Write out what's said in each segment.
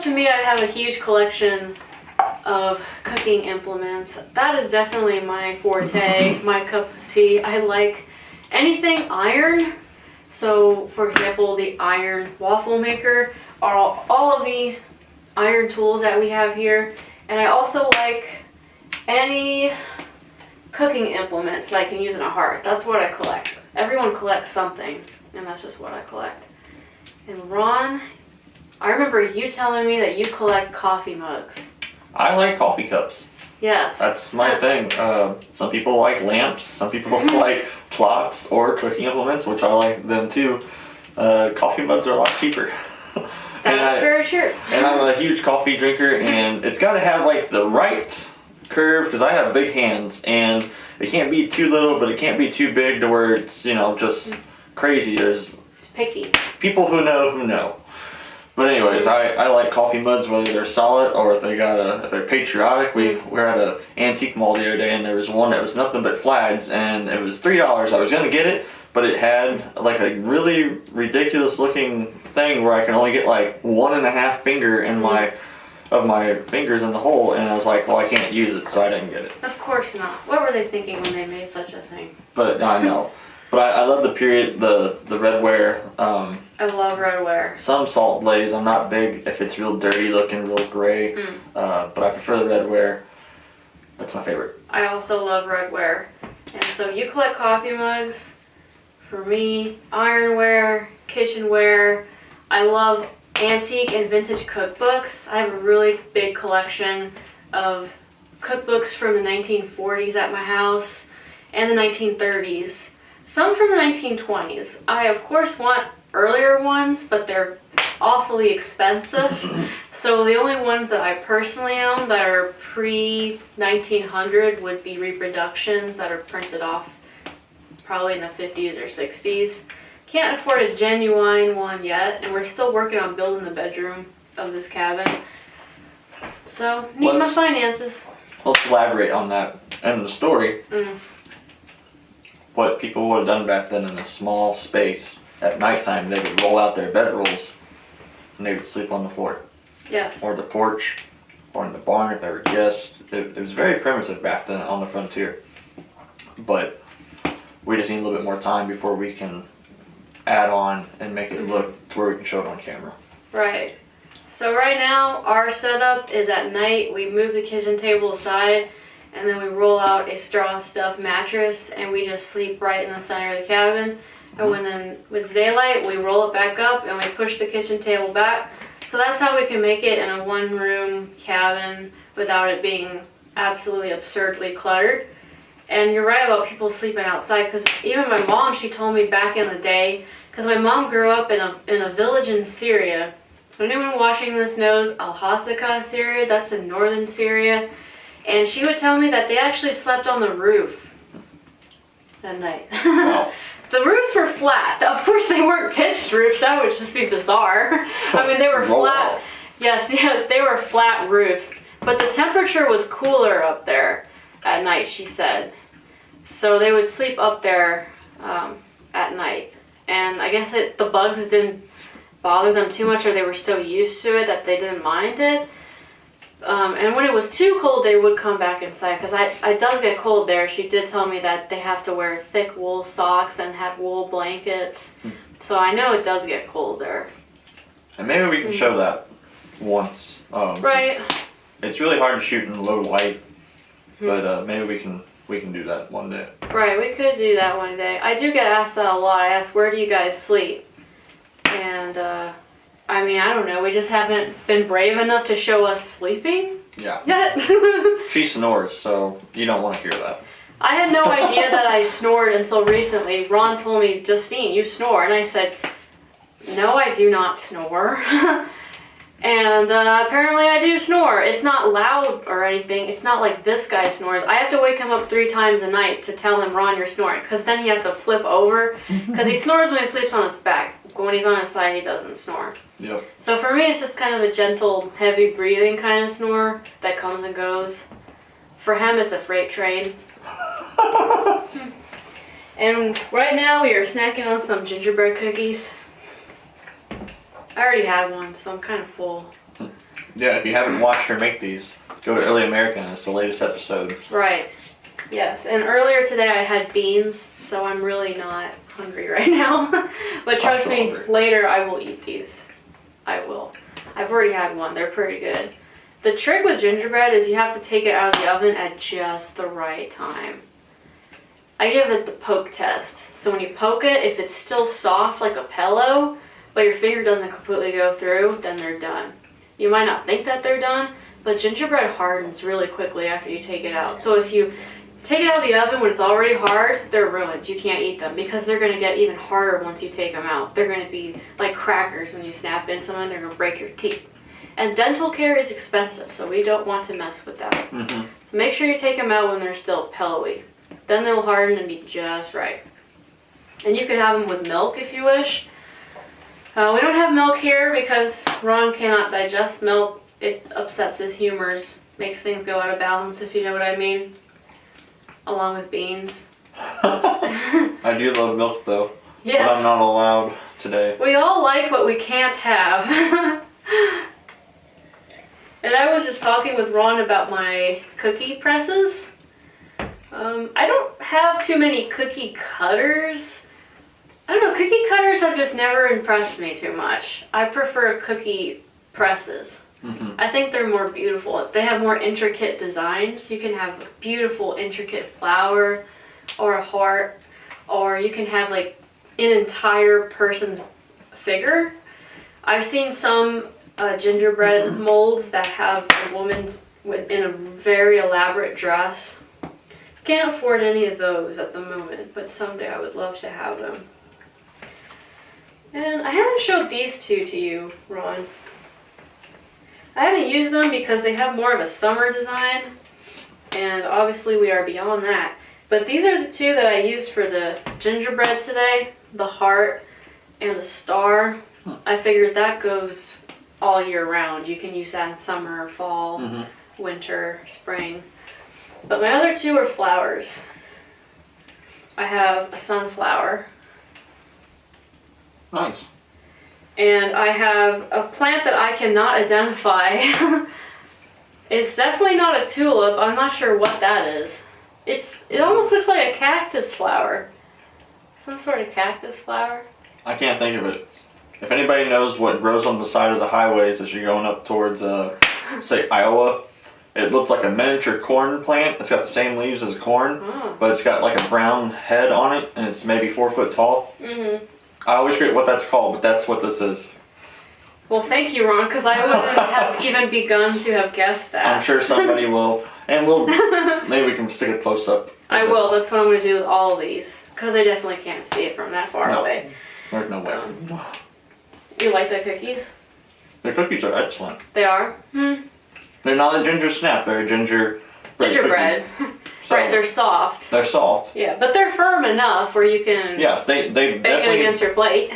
to me, I have a huge collection of cooking implements. That is definitely my forte, my cup of tea. I like anything iron. So, for example, the iron waffle maker are all of the iron tools that we have here. And I also like any cooking implements that I can use in a hearth. That's what I collect. Everyone collects something, and that's just what I collect. And Ron, I remember you telling me that you collect coffee mugs. I like coffee cups. Yes. That's my thing. Some people like lamps, some people like clocks or cooking implements, which I like them too. Coffee mugs are a lot cheaper. That's very true. And I'm a huge coffee drinker, and it's got to have like the right curve, because I have big hands, and it can't be too little, but it can't be too big to where it's, you know, just crazy. It's picky. People who know. But anyways, I like coffee mugs, whether they're solid or if they're patriotic. We were at an antique mall the other day, and there was one that was nothing but flags, and it was $3. I was gonna get it, but it had like a really ridiculous looking thing where I can only get like 1.5 finger in my fingers in the hole, and I was like, well, I can't use it, so I didn't get it. Of course not. What were they thinking when they made such a thing? But I know. But I love the period, the redware. I love redware. Some salt glaze. I'm not big if it's real dirty looking, real gray. But I prefer the redware. That's my favorite. I also love redware. And so you collect coffee mugs. For me, ironware, kitchenware. I love antique and vintage cookbooks. I have a really big collection of cookbooks from the 1940s at my house and the 1930s. Some from the 1920s. I of course want earlier ones, but they're awfully expensive. So the only ones that I personally own that are pre-1900 would be reproductions that are printed off probably in the 50s or 60s. Can't afford a genuine one yet, and we're still working on building the bedroom of this cabin. So, need my finances. Let's elaborate on that and the story. What people would have done back then in a small space at nighttime, they would roll out their bedrolls and they would sleep on the floor. Yes. Or the porch, or in the barn if they were guests. It was very primitive back then on the frontier. But we just need a little bit more time before we can add on and make it look to where we can show it on camera. Right. So right now our setup is at night. We move the kitchen table aside, and then we roll out a straw stuffed mattress, and we just sleep right in the center of the cabin. And when it's daylight, we roll it back up and we push the kitchen table back. So that's how we can make it in a one-room cabin without it being absolutely absurdly cluttered. And you're right about people sleeping outside, because even my mom, she told me back in the day, because my mom grew up in a village in Syria. If anyone watching this knows Al-Hasaka, Syria, that's in northern Syria. And she would tell me that they actually slept on the roof at night. Wow. The roofs were flat. Of course, they weren't pitched roofs. That would just be bizarre. I mean, they were flat. Yes, they were flat roofs. But the temperature was cooler up there at night, she said. So they would sleep up there at night. And I guess the bugs didn't bother them too much, or they were so used to it that they didn't mind it. And when it was too cold, they would come back inside, because it does get cold there. She did tell me that they have to wear thick wool socks and have wool blankets. So I know it does get cold there. And maybe we can show that once. Right. It's really hard to shoot in low light, but maybe we can do that one day. Right, we could do that one day. I do get asked that a lot. I ask, where do you guys sleep? And I mean, I don't know. We just haven't been brave enough to show us sleeping yet. She snores, so you don't want to hear that. I had no idea that I snored until recently. Ron told me, Justine, you snore. And I said, no, I do not snore. And apparently I do snore. It's not loud or anything. It's not like this guy snores. I have to wake him up 3 times a night to tell him, Ron, you're snoring. Because then he has to flip over. Because he snores when he sleeps on his back. When he's on his side, he doesn't snore. Yep. So for me, it's just kind of a gentle, heavy breathing kind of snore that comes and goes. For him, it's a freight train. And right now, we are snacking on some gingerbread cookies. I already had one, so I'm kind of full. Yeah, if you haven't watched her make these, go to Early American. It's the latest episode. Right. Yes. And earlier today I had beans, so I'm really not hungry right now. But trust me, hungry. later I will eat these. I will. I've already had one. They're pretty good. The trick with gingerbread is you have to take it out of the oven at just the right time. I give it the poke test. So when you poke it, if it's still soft like a pillow, but your finger doesn't completely go through, then they're done. You might not think that they're done, but gingerbread hardens really quickly after you take it out. So if you take it out of the oven when it's already hard, they're ruined. You can't eat them because they're going to get even harder once you take them out. They're going to be like crackers when you snap into them. They're going to break your teeth. And dental care is expensive, so we don't want to mess with that. Mm-hmm. So make sure you take them out when they're still pillowy. Then they'll harden and be just right. And you can have them with milk if you wish. We don't have milk here because Ron cannot digest milk. It upsets his humors, makes things go out of balance, if you know what I mean. Along with beans. I do love milk though. Yes. But I'm not allowed today. We all like what we can't have. And I was just talking with Ron about my cookie presses. I don't have too many cookie cutters. I don't know, cookie cutters have just never impressed me too much. I prefer cookie presses. Mm-hmm. I think they're more beautiful. They have more intricate designs. You can have a beautiful intricate flower or a heart, or you can have like an entire person's figure. I've seen some gingerbread molds that have a woman in a very elaborate dress. Can't afford any of those at the moment, but someday I would love to have them. And I haven't showed these two to you, Ron. I haven't used them because they have more of a summer design, and obviously we are beyond that. But these are the two that I used for the gingerbread today, the heart and a star. I figured that goes all year round. You can use that in summer, fall, winter, spring. But my other two are flowers. I have a sunflower. Nice. And I have a plant that I cannot identify. It's definitely not a tulip. I'm not sure what that is. It almost looks like a cactus flower. Some sort of cactus flower. I can't think of it. If anybody knows what grows on the side of the highways as you're going up towards, say, Iowa, it looks like a miniature corn plant. It's got the same leaves as corn, but it's got like a brown head on it, and it's maybe 4 foot tall. Mm-hmm. I always forget what that's called, but that's what this is. Well, thank you, Ron, because I wouldn't have even begun to have guessed that. I'm sure somebody will, and maybe we can stick a close up. I will. That's what I'm going to do with all of these, because I definitely can't see it from that far away. There's no way. You like the cookies? The cookies are excellent. They are? They're not a ginger snap. They're a gingerbread. So right, they're soft. They're soft. Yeah, but they're firm enough where you can they bake it against your plate.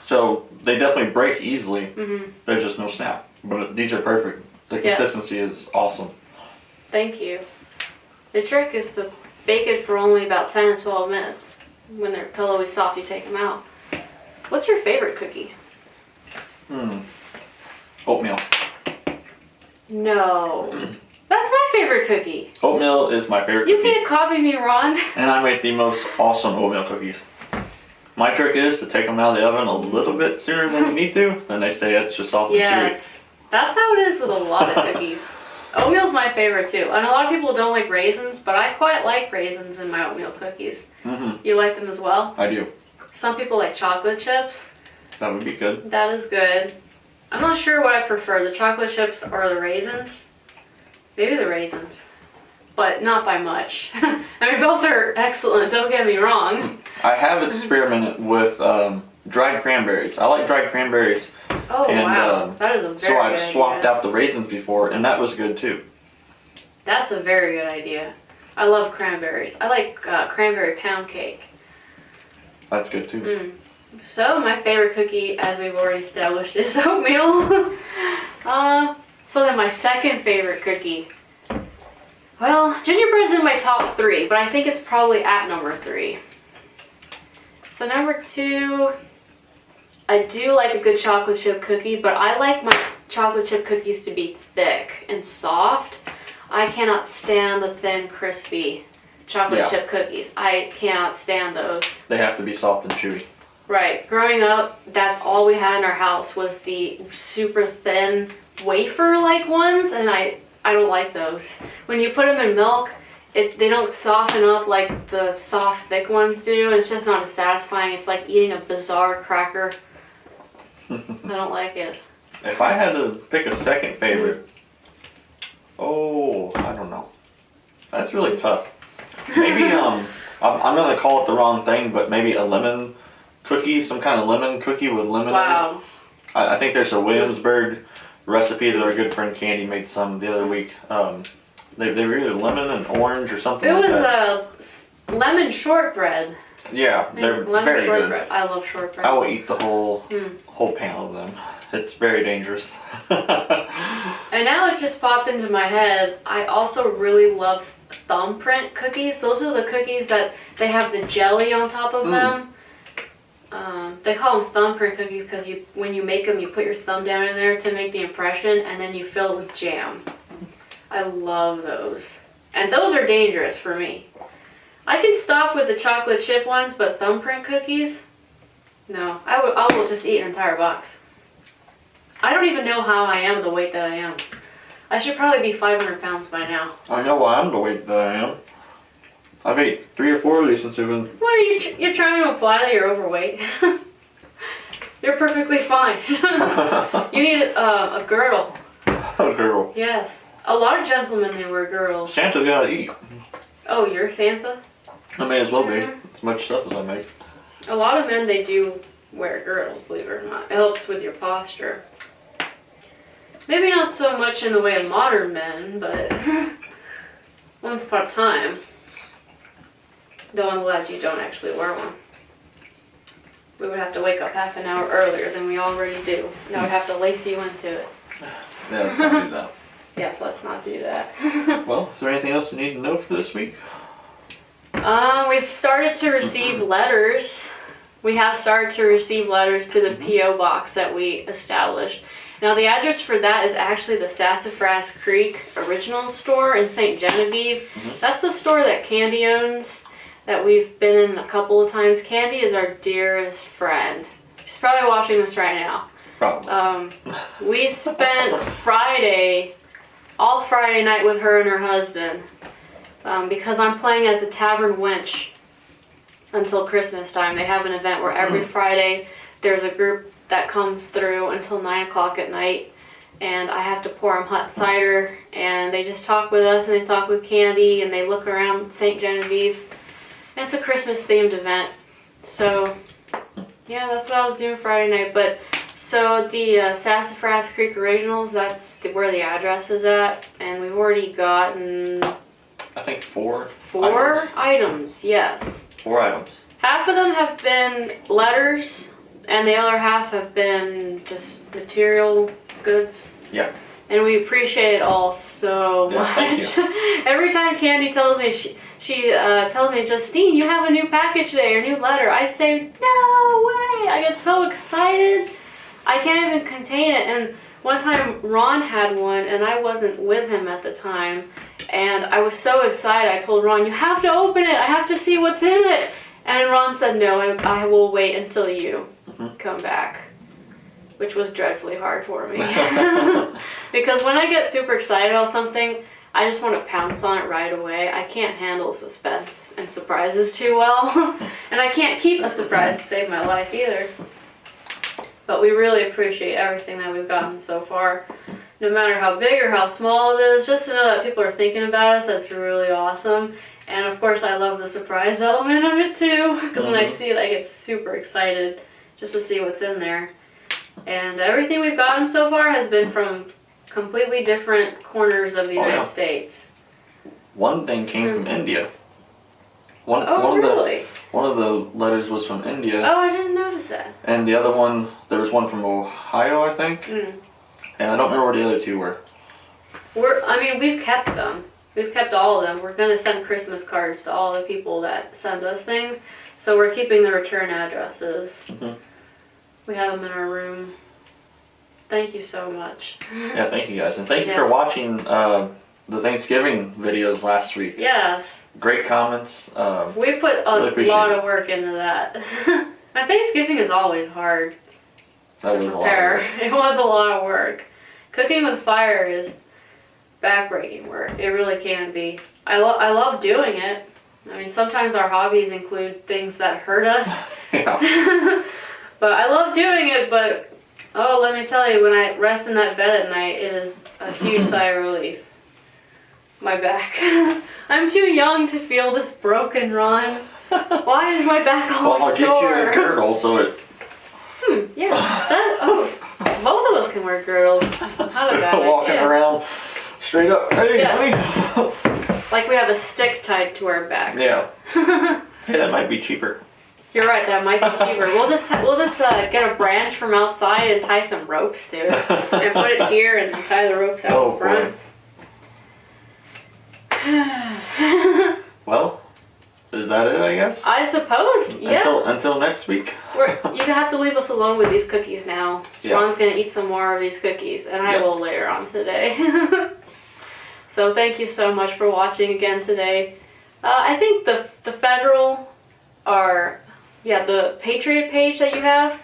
So they definitely break easily. There's just no snap. But these are perfect. The consistency is awesome. Thank you. The trick is to bake it for only about 10 to 12 minutes. When they're pillowy soft, you take them out. What's your favorite cookie? Oatmeal. No. That's my favorite cookie. Oatmeal is my favorite You cookie. can't copy me, Ron. And I make the most awesome oatmeal cookies. My trick is to take them out of the oven a little bit sooner than you need to, then they stay extra soft and chewy. That's how it is with a lot of cookies. Oatmeal's my favorite too. And a lot of people don't like raisins, but I quite like raisins in my oatmeal cookies. You like them as well? I do. Some people like chocolate chips. That would be good. That is good. I'm not sure what I prefer, the chocolate chips or the raisins. Maybe the raisins, but not by much. I mean, both are excellent, don't get me wrong. I have experimented with dried cranberries. I like dried cranberries. Oh, and, wow. That is a very good idea. So I've swapped out the raisins before, and that was good too. That's a very good idea. I love cranberries. I like cranberry pound cake. That's good too. So my favorite cookie, as we've already established, is oatmeal. So then my second favorite cookie. Well, gingerbread's in my top 3, but I think it's probably at number 3. So number 2, I do like a good chocolate chip cookie, but I like my chocolate chip cookies to be thick and soft. I cannot stand the thin, crispy chocolate chip cookies. I cannot stand those. They have to be soft and chewy. Right. Growing up, that's all we had in our house was the super thin wafer-like ones, and I don't like those. When you put them in milk, they don't soften up like the soft, thick ones do. It's just not as satisfying. It's like eating a bizarre cracker. I don't like it. If I had to pick a second favorite, I don't know. That's really tough. Maybe I'm gonna call it the wrong thing, but maybe a lemon cookie, some kind of lemon cookie with lemon in it. I think there's a Williamsburg recipe that our good friend Candy made some the other week. They were either lemon and orange or something. It like was that. lemon shortbread. Yeah, they're lemon very shortbread. good. I love shortbread. I will eat the whole pan of them. It's very dangerous. And now it just popped into my head. I also really love thumbprint cookies. Those are the cookies that they have the jelly on top of them. They call them thumbprint cookies because when you make them, you put your thumb down in there to make the impression, and then you fill it with jam. I love those. And those are dangerous for me. I can stop with the chocolate chip ones, but thumbprint cookies? No. I will just eat an entire box. I don't even know how I am the weight that I am. I should probably be 500 pounds by now. I know why I'm the weight that I am. I've ate 3 or 4 of these since we've been... What are you're trying to imply that you're overweight? You're perfectly fine. You need a girdle. A girdle. Yes. A lot of gentlemen, they wear girdles. Santa's gotta eat. Oh, you're Santa? I may as well be. As much stuff as I make. A lot of men, they do wear girdles, believe it or not. It helps with your posture. Maybe not so much in the way of modern men, but once upon a time. Though I'm glad you don't actually wear one. We would have to wake up half an hour earlier than we already do. And I would have to lace you into it. Yeah, let's not do that. Yes, let's not do that. Well, is there anything else you need to know for this week? We've started to receive letters. We have started to receive letters to the P.O. box that we established. Now the address for that is actually the Sassafras Creek Original Store in St. Genevieve. That's the store that Candy owns, that we've been in a couple of times. Candy is our dearest friend. She's probably watching this right now. Probably. We spent all Friday night with her and her husband, because I'm playing as the Tavern Wench until Christmas time. They have an event where every Friday there's a group that comes through until 9 o'clock at night, and I have to pour them hot cider, and they just talk with us, and they talk with Candy, and they look around St. Genevieve. And it's a Christmas themed event. So yeah, that's what I was doing Friday night. But so the Sassafras Creek Originals, that's where the address is at, and we've already gotten, I think 4 items, yes. 4 items. Half of them have been letters, and the other half have been just material goods. Yeah. And we appreciate it all so thank much. you. Every time Candy tells me, she tells me, Justine, you have a new package today, or new letter. I say, no way! I get so excited. I can't even contain it. And one time Ron had one, and I wasn't with him at the time. And I was so excited. I told Ron, you have to open it. I have to see what's in it. And Ron said, no, I will wait until you come back. Which was dreadfully hard for me. Because when I get super excited about something, I just want to pounce on it right away. I can't handle suspense and surprises too well. And I can't keep a surprise to save my life either. But we really appreciate everything that we've gotten so far. No matter how big or how small it is, just to know that people are thinking about us, that's really awesome. And of course I love the surprise element of it too. Because when I see it, I get super excited just to see what's in there. And everything we've gotten so far has been from completely different corners of the United States. One thing came from India. One of the letters was from India. Oh, I didn't notice that. And the other one, there was one from Ohio, I think. And I don't remember where the other 2 were. We've kept them. We've kept all of them. We're going to send Christmas cards to all the people that send us things. So we're keeping the return addresses. We have them in our room. Thank you so much. Yeah, thank you guys. And thank you for Yes. watching the Thanksgiving videos last week. Yes. Great comments. We put a Really appreciate lot it. of work into that. My Thanksgiving is always hard That to was a lot. prepare. Of work. It was a lot of work. Cooking with fire is backbreaking work. It really can be. I love doing it. I mean, sometimes our hobbies include things that hurt us. Yeah. But I love doing it, but oh, let me tell you, when I rest in that bed at night, it is a huge sigh of relief. My back. I'm too young to feel this broken, Ron. Why is my back Well, I'll always get sore? you a girdle so it. Yeah. Both of us can wear girdles. Not a bad Walking idea. around straight up. Hey, Yes. honey. Like we have a stick tied to our backs. Yeah. Hey, that might be cheaper. You're right. That might be cheaper. We'll just get a branch from outside and tie some ropes to it, and put it here, and tie the ropes out Oh, in front. Well, is that it? I guess. I suppose. Yeah. Until next week. You have to leave us alone with these cookies now. Yeah. Ron's gonna eat some more of these cookies, and I Yes. will later on today. So thank you so much for watching again today. I think the federal, the Patriot page that you have,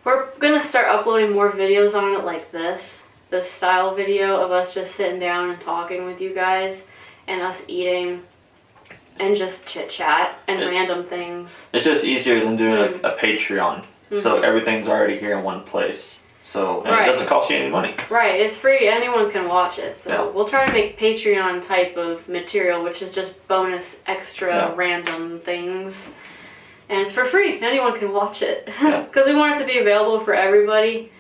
we're gonna start uploading more videos on it like this style video of us just sitting down and talking with you guys, and us eating, and just chit chat and random things. It's just easier than doing a Patreon. So everything's already here in one place. So and Right. it doesn't cost you any money. Right, it's free. Anyone can watch it. So Yeah. we'll try to make Patreon type of material, which is just bonus, extra, random things. And it's for free. Anyone can watch it. Yeah. Because we want it to be available for everybody.